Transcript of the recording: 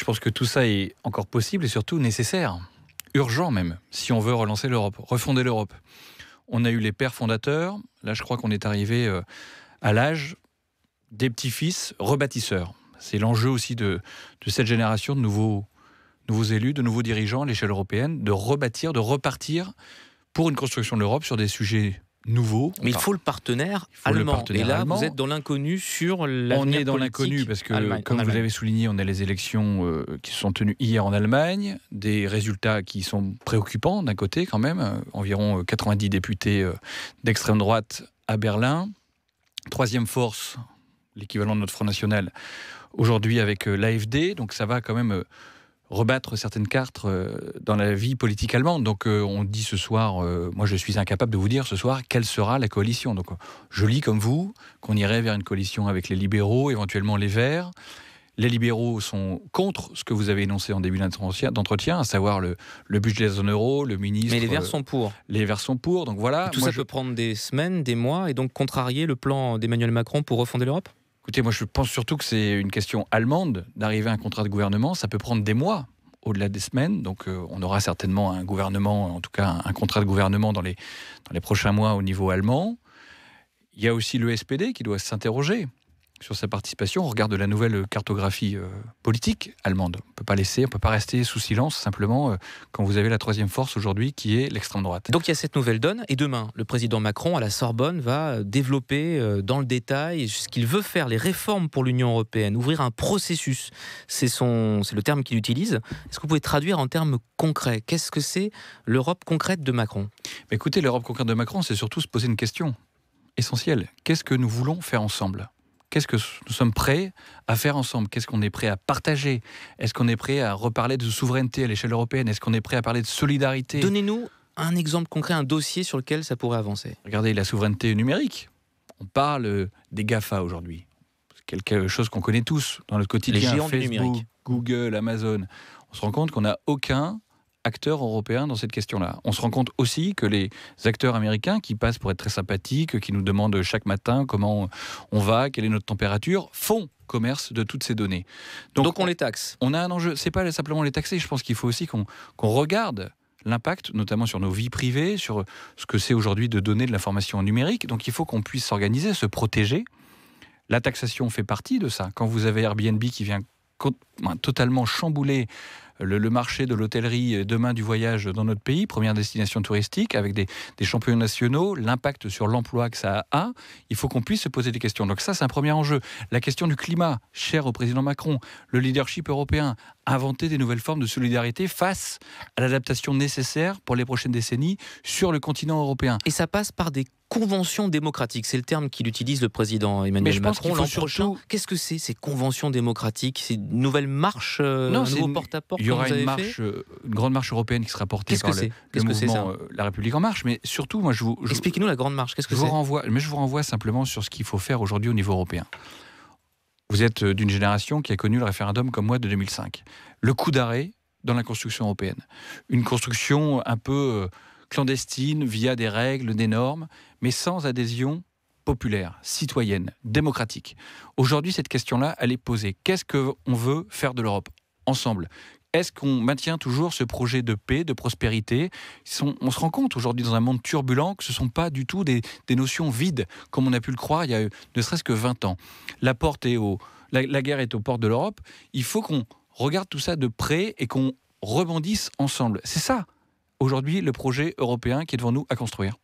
Je pense que tout ça est encore possible et surtout nécessaire, urgent même, si on veut relancer l'Europe, refonder l'Europe. On a eu les pères fondateurs, là je crois qu'on est arrivé à l'âge des petits-fils rebâtisseurs. C'est l'enjeu aussi de cette génération de nouveaux élus, de nouveaux dirigeants à l'échelle européenne, de rebâtir, de repartir pour une construction de l'Europe sur des sujets nouveaux. Mais il faut le partenaire allemand. Et là, vous êtes dans l'inconnu sur l'avenir politique. On est dans l'inconnu parce que, comme vous l'avez souligné, on a les élections qui se sont tenues hier en Allemagne, des résultats qui sont préoccupants d'un côté quand même, environ 90 députés d'extrême droite à Berlin. Troisième force, l'équivalent de notre Front National, aujourd'hui avec l'AfD, donc ça va quand même rebattre certaines cartes dans la vie politique allemande. Donc on dit ce soir, moi je suis incapable de vous dire ce soir quelle sera la coalition. Donc je lis comme vous qu'on irait vers une coalition avec les libéraux, éventuellement les Verts. Les libéraux sont contre ce que vous avez énoncé en début d'entretien, à savoir le budget de la zone euro, le ministre... Mais les Verts sont pour. Les Verts sont pour, donc voilà. Et tout ça peut prendre des semaines, des mois, et donc contrarier le plan d'Emmanuel Macron pour refonder l'Europe ? Écoutez, moi je pense surtout que c'est une question allemande d'arriver à un contrat de gouvernement. Ça peut prendre des mois, au-delà des semaines. Donc on aura certainement un gouvernement, en tout cas un contrat de gouvernement dans les prochains mois au niveau allemand. Il y a aussi le SPD qui doit s'interroger sur sa participation. On regarde la nouvelle cartographie politique allemande. On ne peut pas rester sous silence simplement quand vous avez la troisième force aujourd'hui qui est l'extrême droite. Donc il y a cette nouvelle donne et demain, le président Macron à la Sorbonne va développer dans le détail ce qu'il veut faire, les réformes pour l'Union européenne, ouvrir un processus. C'est le terme qu'il utilise. Est-ce que vous pouvez traduire en termes concrets ? Qu'est-ce que c'est l'Europe concrète de Macron ? Écoutez, l'Europe concrète de Macron, c'est surtout se poser une question essentielle. Qu'est-ce que nous voulons faire ensemble ? Qu'est-ce que nous sommes prêts à faire ensemble ? Qu'est-ce qu'on est prêt à partager ? Est-ce qu'on est prêt à reparler de souveraineté à l'échelle européenne ? Est-ce qu'on est prêt à parler de solidarité ? Donnez-nous un exemple concret, un dossier sur lequel ça pourrait avancer. Regardez la souveraineté numérique. On parle des GAFA aujourd'hui. C'est quelque chose qu'on connaît tous dans notre quotidien. Les géants Facebook, du numérique. Google, Amazon. On se rend compte qu'on n'a aucun acteurs européens dans cette question-là. On se rend compte aussi que les acteurs américains qui passent pour être très sympathiques, qui nous demandent chaque matin comment on va, quelle est notre température, font commerce de toutes ces données. Donc on les taxe. On a un enjeu. C'est pas simplement les taxer. Je pense qu'il faut aussi qu'on regarde l'impact, notamment sur nos vies privées, sur ce que c'est aujourd'hui de donner de l'information numérique. Donc il faut qu'on puisse s'organiser, se protéger. La taxation fait partie de ça. Quand vous avez Airbnb qui vient totalement chambouler le marché de l'hôtellerie demain du voyage dans notre pays, première destination touristique, avec des champions nationaux, l'impact sur l'emploi que ça a, il faut qu'on puisse se poser des questions. Donc ça, c'est un premier enjeu. La question du climat, cher au président Macron, le leadership européen, inventer des nouvelles formes de solidarité face à l'adaptation nécessaire pour les prochaines décennies sur le continent européen. Et ça passe par des conventions démocratiques, c'est le terme qu'il utilise le président Emmanuel Macron l'an prochain. Qu'est-ce que c'est ces conventions démocratiques ? C'est une nouvelle marche, un nouveau porte-à-porte ? Il y aura une grande marche européenne qui sera portée par le mouvement La République En Marche. Mais surtout, moi, expliquez-nous la grande marche. Qu'est-ce que c'est ? Je vous renvoie simplement sur ce qu'il faut faire aujourd'hui au niveau européen. Vous êtes d'une génération qui a connu le référendum comme moi de 2005. Le coup d'arrêt dans la construction européenne. Une construction un peu clandestine, via des règles, des normes, mais sans adhésion populaire, citoyenne, démocratique. Aujourd'hui, cette question-là, elle est posée. Qu'est-ce qu'on veut faire de l'Europe ensemble ? Est-ce qu'on maintient toujours ce projet de paix, de prospérité ? On se rend compte aujourd'hui dans un monde turbulent que ce ne sont pas du tout des notions vides, comme on a pu le croire il y a ne serait-ce que 20 ans. La guerre est aux portes de l'Europe. Il faut qu'on regarde tout ça de près et qu'on rebondisse ensemble. C'est ça, aujourd'hui, le projet européen qui est devant nous à construire.